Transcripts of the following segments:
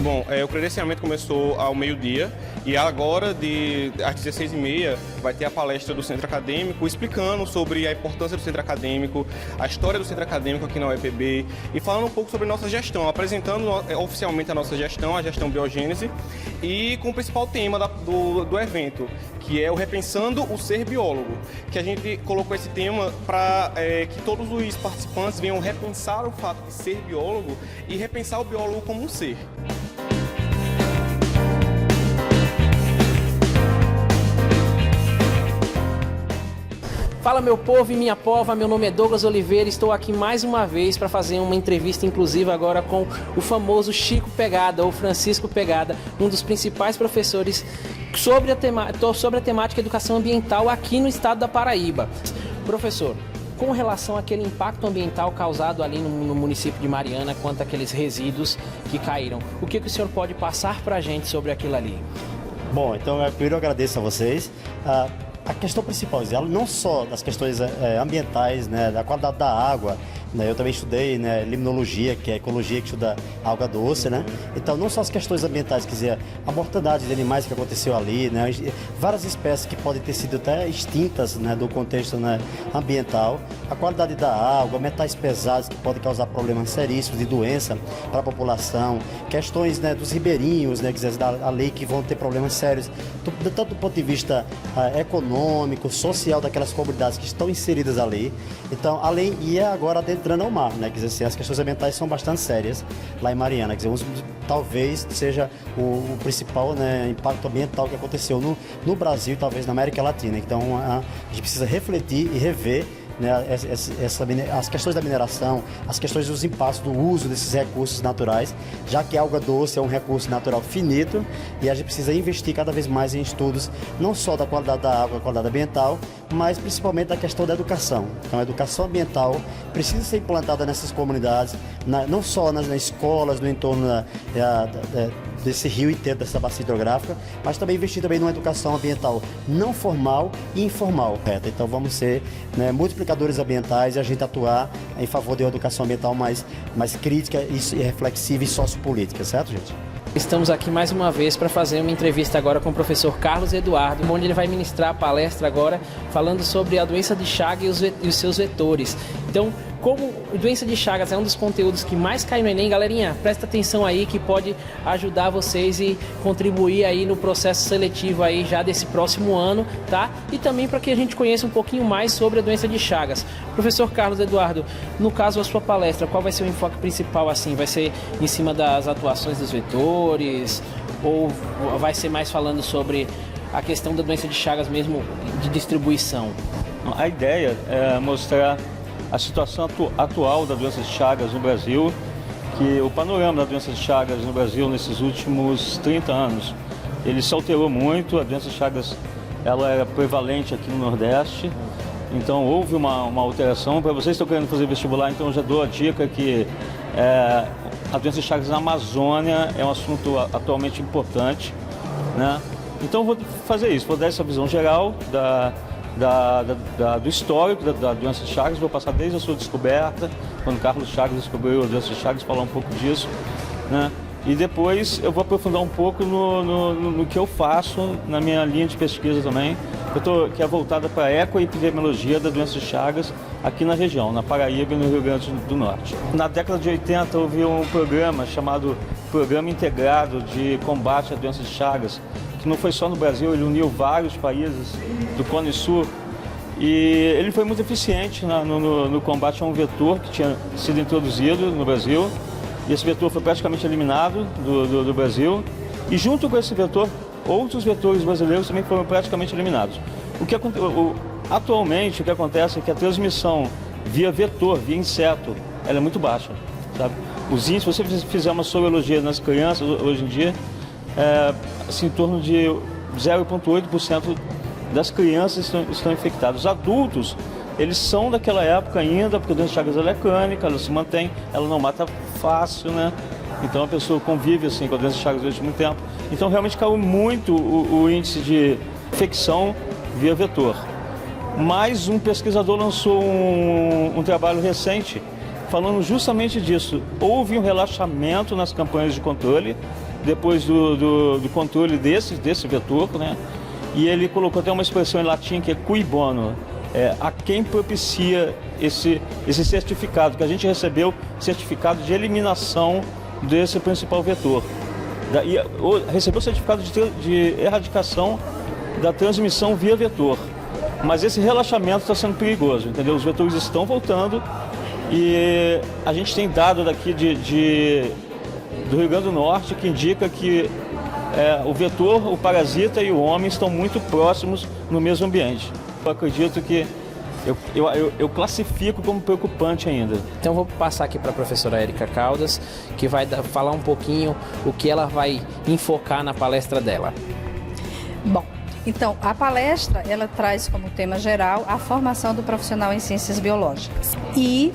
Bom, o credenciamento começou ao meio-dia e agora, às 16h30, vai ter a palestra do Centro Acadêmico explicando sobre a importância do Centro Acadêmico, a história do Centro Acadêmico aqui na UEPB e falando um pouco sobre nossa gestão, apresentando oficialmente a nossa gestão, a gestão Biogênese, e com o principal tema do evento, que é o Repensando o Ser Biólogo, que a gente colocou esse tema para que todos os participantes venham repensar o fato de ser biólogo e repensar o biólogo como um ser. Fala meu povo e minha pova, meu nome é Douglas Oliveira, estou aqui mais uma vez para fazer uma entrevista inclusiva agora com o famoso Chico Pegada, ou Francisco Pegada, um dos principais professores sobre a temática educação ambiental aqui no estado da Paraíba. Professor, com relação àquele impacto ambiental causado ali no município de Mariana, quanto àqueles resíduos que caíram, o que o senhor pode passar para a gente sobre aquilo ali? Bom, então eu primeiro agradeço a vocês. A questão principal, não só das questões ambientais, né, da qualidade da água, né, eu também estudei, né, limnologia, que é ecologia, que estuda água doce, né? Então, não só as questões ambientais, quer dizer, a mortandade de animais que aconteceu ali, né, várias espécies que podem ter sido até extintas, né, do contexto, né, ambiental, a qualidade da água, metais pesados que podem causar problemas seríssimos de doença para a população, questões, né, dos ribeirinhos, né, quer dizer, da lei que vão ter problemas sérios, tanto do ponto de vista econômico, social daquelas comunidades que estão inseridas ali. Então, além, e é agora adentrando ao mar, né? Quer dizer, assim, as questões ambientais são bastante sérias lá em Mariana. Quer dizer, talvez seja o principal, né, impacto ambiental que aconteceu no Brasil e talvez na América Latina. Então, a gente precisa refletir e rever, né, as questões da mineração, as questões dos impactos do uso desses recursos naturais, já que a água doce é um recurso natural finito e a gente precisa investir cada vez mais em estudos, não só da qualidade da água, da qualidade ambiental, mas principalmente da questão da educação. Então, a educação ambiental precisa ser implantada nessas comunidades, não só nas escolas, no entorno desse rio inteiro, dessa bacia hidrográfica, mas também investir também numa educação ambiental não formal e informal. Então vamos ser, né, multiplicadores ambientais e a gente atuar em favor de uma educação ambiental mais crítica e reflexiva e sociopolítica, certo, gente? Estamos aqui mais uma vez para fazer uma entrevista agora com o professor Carlos Eduardo, onde ele vai ministrar a palestra agora falando sobre a doença de Chagas e os seus vetores. Então, como doença de Chagas é um dos conteúdos que mais cai no Enem, galerinha, presta atenção aí que pode ajudar vocês e contribuir aí no processo seletivo aí já desse próximo ano, tá? E também para que a gente conheça um pouquinho mais sobre a doença de Chagas. Professor Carlos Eduardo, no caso a sua palestra, qual vai ser o enfoque principal assim? Vai ser em cima das atuações dos vetores ou vai ser mais falando sobre a questão da doença de Chagas mesmo de distribuição? A ideia é mostrar a situação atual da doença de Chagas no Brasil, que o panorama da doença de Chagas no Brasil nesses últimos 30 anos, ele se alterou muito. A doença de Chagas, ela era prevalente aqui no Nordeste, então houve uma alteração. Para vocês que estão querendo fazer vestibular, então eu já dou a dica que a doença de Chagas na Amazônia é um assunto atualmente importante, né? Então eu vou fazer isso, vou dar essa visão geral do histórico da doença de Chagas, vou passar desde a sua descoberta, quando Carlos Chagas descobriu a doença de Chagas, falar um pouco disso, né? E depois eu vou aprofundar um pouco no que eu faço na minha linha de pesquisa também, que é voltada para a ecoepidemiologia da doença de Chagas aqui na região, na Paraíba e no Rio Grande do Norte. Na década de 80 houve um programa chamado Programa Integrado de Combate à Doença de Chagas, que não foi só no Brasil, ele uniu vários países do Cone Sul e ele foi muito eficiente no combate a um vetor que tinha sido introduzido no Brasil, e esse vetor foi praticamente eliminado do Brasil, e junto com esse vetor, outros vetores brasileiros também foram praticamente eliminados. Atualmente o que acontece é que a transmissão via vetor, via inseto, ela é muito baixa, sabe? Os índices, se você fizer uma sorologia nas crianças hoje em dia, assim, em torno de 0,8% das crianças estão infectadas. Os adultos, eles são daquela época ainda, porque a doença de Chagas ela é crônica, ela se mantém, ela não mata fácil, né? Então a pessoa convive assim com a doença de Chagas durante muito tempo. Então realmente caiu muito o índice de infecção via vetor. Mas um pesquisador lançou um trabalho recente falando justamente disso. Houve um relaxamento nas campanhas de controle depois do controle desse vetor, né? E ele colocou até uma expressão em latim que é cui bono, a quem propicia esse certificado, que a gente recebeu certificado de eliminação desse principal vetor. Recebeu certificado de erradicação da transmissão via vetor. Mas esse relaxamento está sendo perigoso, entendeu? Os vetores estão voltando e a gente tem dado daqui do Rio Grande do Norte que indica que o vetor, o parasita e o homem estão muito próximos no mesmo ambiente. Eu acredito que eu classifico como preocupante ainda. Então vou passar aqui para a professora Érica Caldas, que vai falar um pouquinho o que ela vai enfocar na palestra dela. Bom, então a palestra ela traz como tema geral a formação do profissional em ciências biológicas. E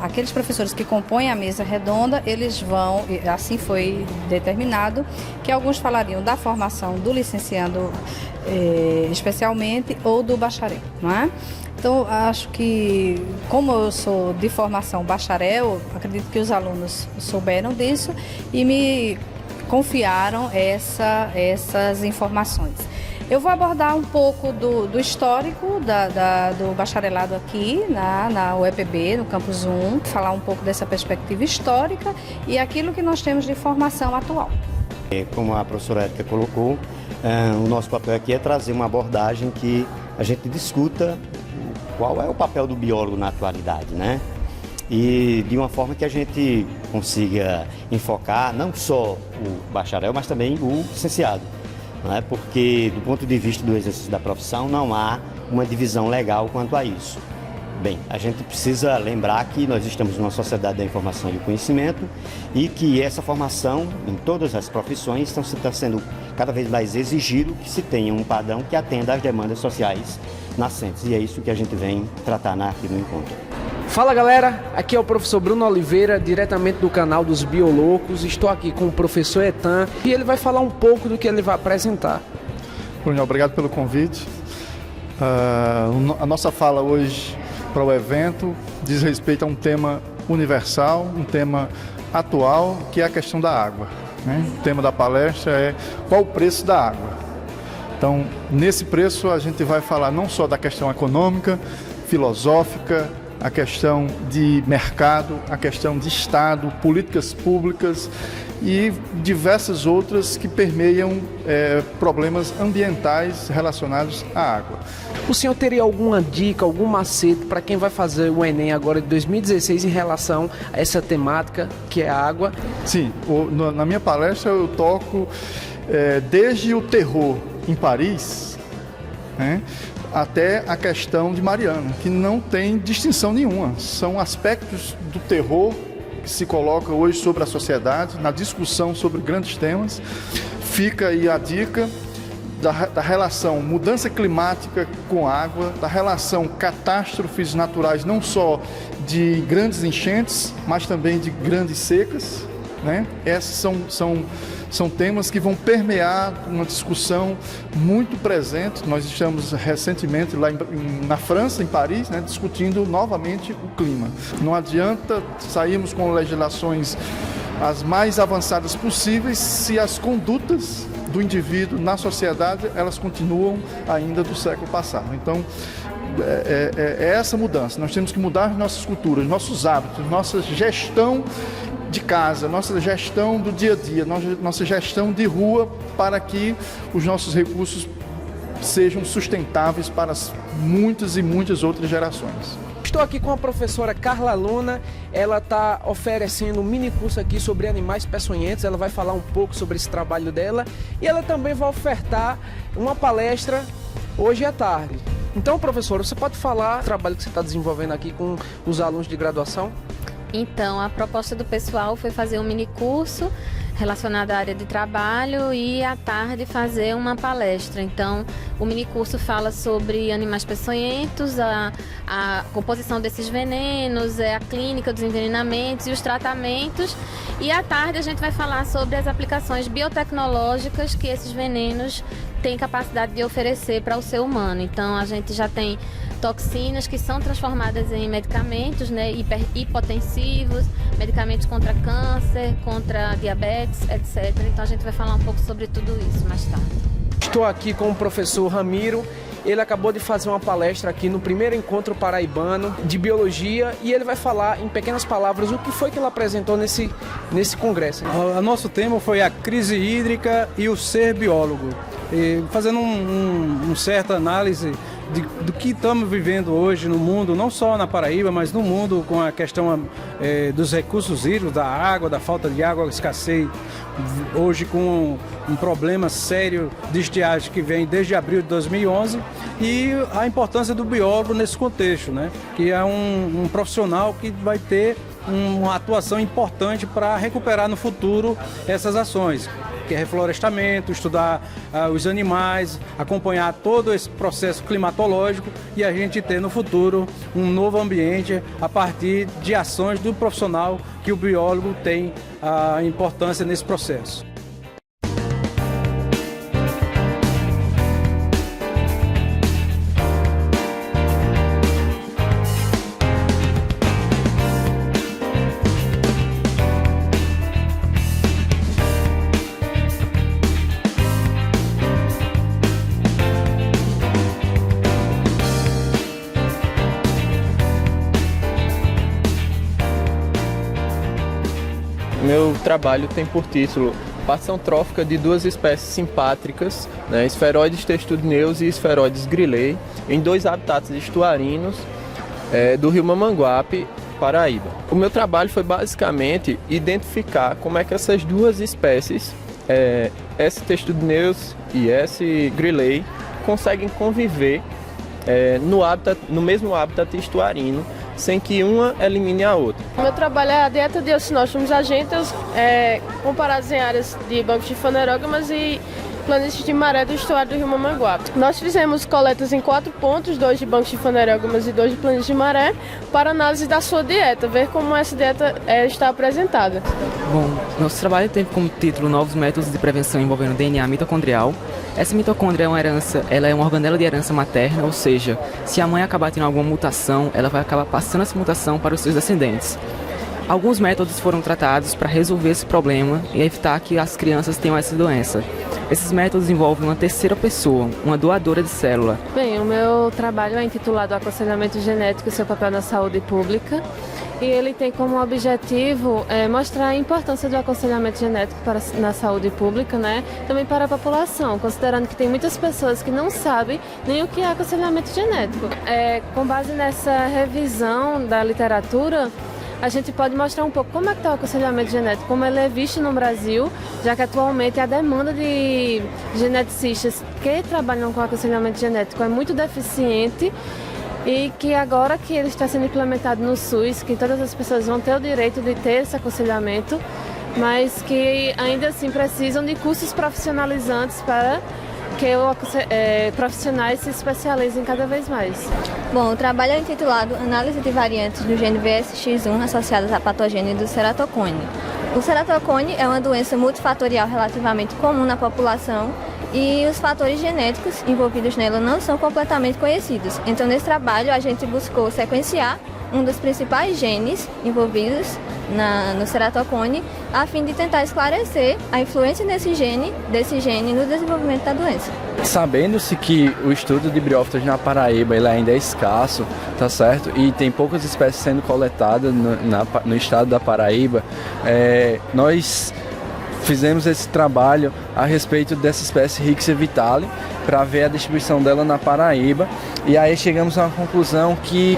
aqueles professores que compõem a mesa redonda, eles vão, assim foi determinado, que alguns falariam da formação do licenciando especialmente ou do bacharel, não é? Então, acho que, como eu sou de formação bacharel, acredito que os alunos souberam disso e me confiaram essas informações. Eu vou abordar um pouco do histórico do bacharelado aqui na UEPB, no Campus 1, falar um pouco dessa perspectiva histórica e aquilo que nós temos de formação atual. Como a professora Érica colocou, o nosso papel aqui é trazer uma abordagem que a gente discuta qual é o papel do biólogo na atualidade, né? E de uma forma que a gente consiga enfocar não só o bacharel, mas também o licenciado, não é? Porque do ponto de vista do exercício da profissão não há uma divisão legal quanto a isso. Bem, a gente precisa lembrar que nós estamos numa sociedade da informação e do conhecimento e que essa formação em todas as profissões está sendo cada vez mais exigido que se tenha um padrão que atenda às demandas sociais nascentes. E é isso que a gente vem tratar aqui no encontro. Fala galera, aqui é o professor Bruno Oliveira, diretamente do canal dos Bioloucos. Estou aqui com o professor Etan e ele vai falar um pouco do que ele vai apresentar. Bruno, obrigado pelo convite. A nossa fala hoje para o evento diz respeito a um tema universal, um tema atual, que é a questão da água, né? O tema da palestra é qual o preço da água. Então, nesse preço a gente vai falar não só da questão econômica, filosófica, a questão de mercado, a questão de Estado, políticas públicas e diversas outras que permeiam problemas ambientais relacionados à água. O senhor teria alguma dica, algum macete para quem vai fazer o Enem agora de 2016 em relação a essa temática que é a água? Sim, na minha palestra eu toco desde o terror em Paris, né, até a questão de Mariana, que não tem distinção nenhuma. São aspectos do terror que se coloca hoje sobre a sociedade, na discussão sobre grandes temas. Fica aí a dica da relação mudança climática com água, da relação catástrofes naturais, não só de grandes enchentes, mas também de grandes secas, né? Esses são temas que vão permear uma discussão muito presente. Nós estamos recentemente lá na França, em Paris, né, discutindo novamente o clima. Não adianta sairmos com legislações as mais avançadas possíveis se as condutas do indivíduo na sociedade elas continuam ainda do século passado. Então, é essa mudança. Nós temos que mudar nossas culturas, nossos hábitos, nossa gestão de casa, nossa gestão do dia a dia, nossa gestão de rua, para que os nossos recursos sejam sustentáveis para muitas e muitas outras gerações. Estou aqui com a professora Carla Luna, ela está oferecendo um mini curso aqui sobre animais peçonhentos, ela vai falar um pouco sobre esse trabalho dela e ela também vai ofertar uma palestra hoje à tarde. Então, professora, você pode falar do trabalho que você está desenvolvendo aqui com os alunos de graduação? Então, a proposta do pessoal foi fazer um mini curso relacionado à área de trabalho e à tarde fazer uma palestra. Então, o mini curso fala sobre animais peçonhentos, a composição desses venenos, a clínica dos envenenamentos e os tratamentos. E à tarde a gente vai falar sobre as aplicações biotecnológicas que esses venenos têm capacidade de oferecer para o ser humano. Então, a gente já tem toxinas que são transformadas em medicamentos, né, hipotensivos, medicamentos contra câncer, contra diabetes, etc. Então a gente vai falar um pouco sobre tudo isso mais tarde. Estou aqui com o professor Ramiro. Ele acabou de fazer uma palestra aqui no primeiro encontro paraibano de biologia e ele vai falar em pequenas palavras o que foi que ele apresentou nesse congresso. O nosso tema foi a crise hídrica e o ser biólogo. E fazendo uma certa análise do que estamos vivendo hoje no mundo, não só na Paraíba, mas no mundo, com a questão dos recursos hídricos, da água, da falta de água, escassez, hoje com um problema sério de estiagem que vem desde abril de 2011 e a importância do biólogo nesse contexto, né? Que é um profissional que vai ter uma atuação importante para recuperar no futuro essas ações, que é reflorestamento, estudar os animais, acompanhar todo esse processo climatológico e a gente ter no futuro um novo ambiente a partir de ações do profissional que o biólogo tem a importância nesse processo. Meu trabalho tem por título Partição trófica de duas espécies simpátricas, né, Spheroides textudineus e Spheroides grillei, em dois habitats estuarinos do rio Mamanguape, Paraíba. O meu trabalho foi basicamente identificar como é que essas duas espécies, S. textudineus e S. grillei, conseguem conviver no mesmo habitat estuarino, sem que uma elimine a outra. O meu trabalho é a dieta de Ocinóstomos agentas, comparados em áreas de bancos de fanerógamas e planícies de maré do estuário do rio Mamanguape. Nós fizemos coletas em 4 pontos, 2 de bancos de fanerógamas e 2 de planícies de maré, para análise da sua dieta, ver como essa dieta está apresentada. Bom, nosso trabalho tem como título Novos métodos de prevenção envolvendo DNA mitocondrial. Essa mitocôndria é uma herança, ela é uma organela de herança materna, ou seja, se a mãe acabar tendo alguma mutação, ela vai acabar passando essa mutação para os seus descendentes. Alguns métodos foram tratados para resolver esse problema e evitar que as crianças tenham essa doença. Esses métodos envolvem uma terceira pessoa, uma doadora de célula. Bem, o meu trabalho é intitulado Aconselhamento Genético e seu papel na saúde pública. E ele tem como objetivo mostrar a importância do aconselhamento genético na saúde pública, né? Também para a população, considerando que tem muitas pessoas que não sabem nem o que é aconselhamento genético. Com base nessa revisão da literatura, a gente pode mostrar um pouco como é que está o aconselhamento genético, como ele é visto no Brasil, já que atualmente a demanda de geneticistas que trabalham com aconselhamento genético é muito deficiente, e que agora que ele está sendo implementado no SUS, que todas as pessoas vão ter o direito de ter esse aconselhamento, mas que ainda assim precisam de cursos profissionalizantes para que profissionais se especializem cada vez mais. Bom, o trabalho é intitulado Análise de variantes do gene VSX1 associadas à patogênese do ceratocone. O ceratocone é uma doença multifatorial relativamente comum na população e os fatores genéticos envolvidos nela não são completamente conhecidos. Então, nesse trabalho, a gente buscou sequenciar um dos principais genes envolvidos no ceratocone, a fim de tentar esclarecer a influência desse gene no desenvolvimento da doença. Sabendo-se que o estudo de briófitas na Paraíba ele ainda é escasso, tá certo? E tem poucas espécies sendo coletadas no estado da Paraíba, nós fizemos esse trabalho a respeito dessa espécie Rixia vitale para ver a distribuição dela na Paraíba, e aí chegamos a uma conclusão que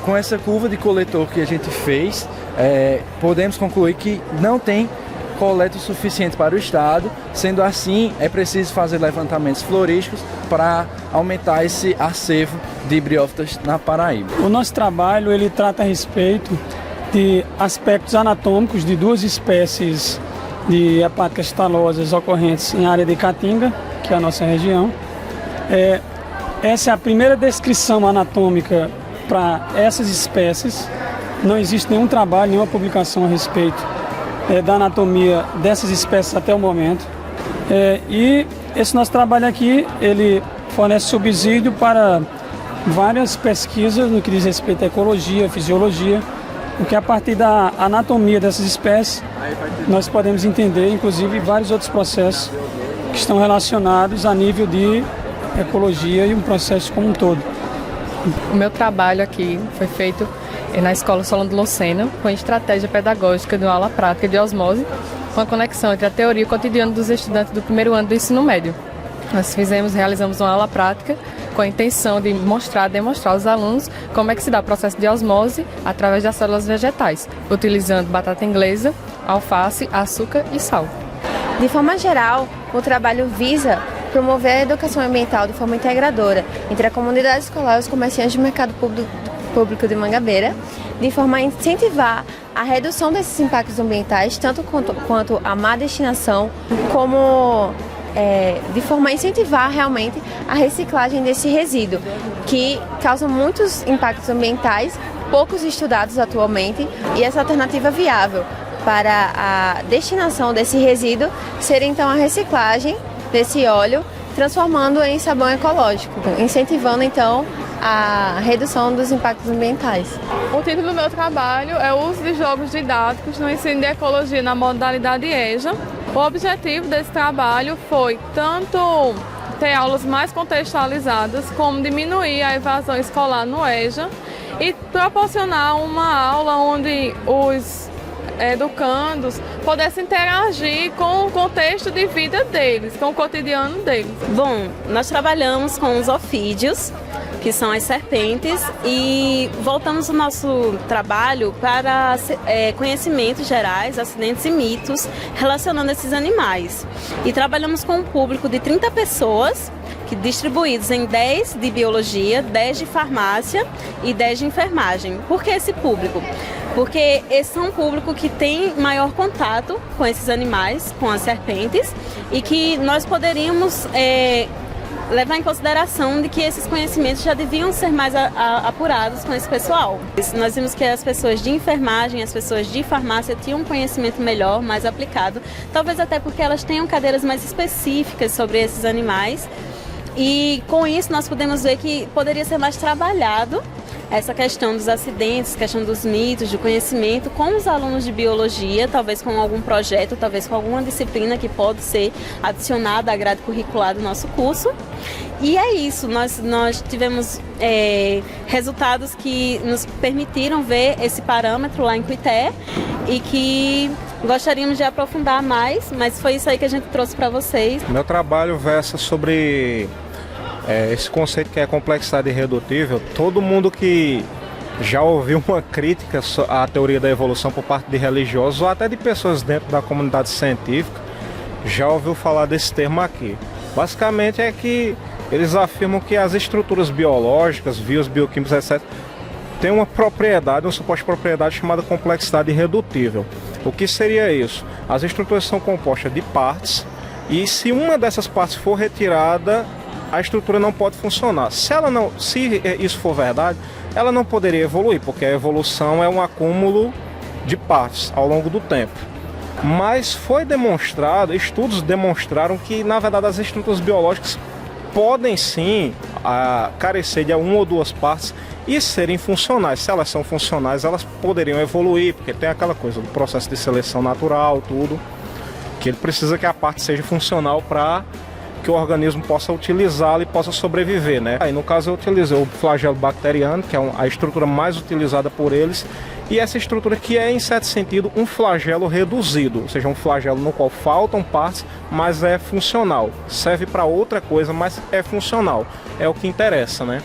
com essa curva de coletor que a gente fez, podemos concluir que não tem coleta suficiente para o estado. Sendo assim, é preciso fazer levantamentos florísticos para aumentar esse acervo de briófitas na Paraíba. O nosso trabalho ele trata a respeito de aspectos anatômicos de duas espécies de hepáticas talosas ocorrentes em área de Caatinga, que é a nossa região. Essa é a primeira descrição anatômica para essas espécies. Não existe nenhum trabalho, nenhuma publicação a respeito da anatomia dessas espécies até o momento. E esse nosso trabalho aqui, ele fornece subsídio para várias pesquisas no que diz respeito à ecologia, fisiologia, porque a partir da anatomia dessas espécies nós podemos entender, inclusive, vários outros processos que estão relacionados a nível de ecologia e um processo como um todo. O meu trabalho aqui foi feito na Escola Solano Lucena com estratégia pedagógica de uma aula prática de osmose, com a conexão entre a teoria e o cotidiano dos estudantes do primeiro ano do ensino médio. Nós realizamos uma aula prática com a intenção de demonstrar aos alunos como é que se dá o processo de osmose através das células vegetais, utilizando batata inglesa, alface, açúcar e sal. De forma geral, o trabalho visa promover a educação ambiental de forma integradora entre a comunidade escolar e os comerciantes do mercado público de Mangabeira, de forma a incentivar a redução desses impactos ambientais, tanto quanto a má destinação, como de forma a incentivar realmente a reciclagem desse resíduo, que causa muitos impactos ambientais, poucos estudados atualmente, e essa alternativa viável para a destinação desse resíduo seria então a reciclagem desse óleo, transformando em sabão ecológico, incentivando então a redução dos impactos ambientais. O título do meu trabalho é o uso de jogos didáticos no ensino de ecologia na modalidade EJA. O objetivo desse trabalho foi tanto ter aulas mais contextualizadas, como diminuir a evasão escolar no EJA e proporcionar uma aula onde os educandos pudessem interagir com o contexto de vida deles, com o cotidiano deles. Bom, nós trabalhamos com os ofídeos, que são as serpentes, e voltamos o nosso trabalho para conhecimentos gerais, acidentes e mitos relacionando esses animais. E trabalhamos com um público de 30 pessoas, distribuídos em 10 de biologia, 10 de farmácia e 10 de enfermagem. Por que esse público? Porque esse é um público que tem maior contato com esses animais, com as serpentes, e que nós poderíamos levar em consideração de que esses conhecimentos já deviam ser mais apurados com esse pessoal. Nós vimos que as pessoas de enfermagem, as pessoas de farmácia tinham um conhecimento melhor, mais aplicado, talvez até porque elas tenham cadeiras mais específicas sobre esses animais, e com isso nós podemos ver que poderia ser mais trabalhado essa questão dos acidentes, questão dos mitos, do conhecimento com os alunos de biologia, talvez com algum projeto, talvez com alguma disciplina que pode ser adicionada à grade curricular do nosso curso. E é isso, nós tivemos resultados que nos permitiram ver esse parâmetro lá em Cuité e que gostaríamos de aprofundar mais, mas foi isso aí que a gente trouxe para vocês. Meu trabalho versa sobre esse conceito que é complexidade irredutível. Todo mundo que já ouviu uma crítica à teoria da evolução por parte de religiosos ou até de pessoas dentro da comunidade científica já ouviu falar desse termo aqui. Basicamente é que eles afirmam que as estruturas biológicas, vírus, bioquímicos, etc., têm uma propriedade, uma suposta propriedade chamada complexidade irredutível. O que seria isso? As estruturas são compostas de partes e se uma dessas partes for retirada, a estrutura não pode funcionar. Se isso for verdade, ela não poderia evoluir, porque a evolução é um acúmulo de partes ao longo do tempo. Mas foi demonstrado, estudos demonstraram que, na verdade, as estruturas biológicas podem sim carecer de uma ou duas partes e serem funcionais. Se elas são funcionais, elas poderiam evoluir, porque tem aquela coisa do processo de seleção natural, tudo, que ele precisa que a parte seja funcional para que o organismo possa utilizá-la e possa sobreviver, né? Aí, no caso, eu utilizei o flagelo bacteriano, que é a estrutura mais utilizada por eles, e essa estrutura que é, em certo sentido, um flagelo reduzido, ou seja, um flagelo no qual faltam partes, mas é funcional. Serve para outra coisa, mas é funcional. É o que interessa, né?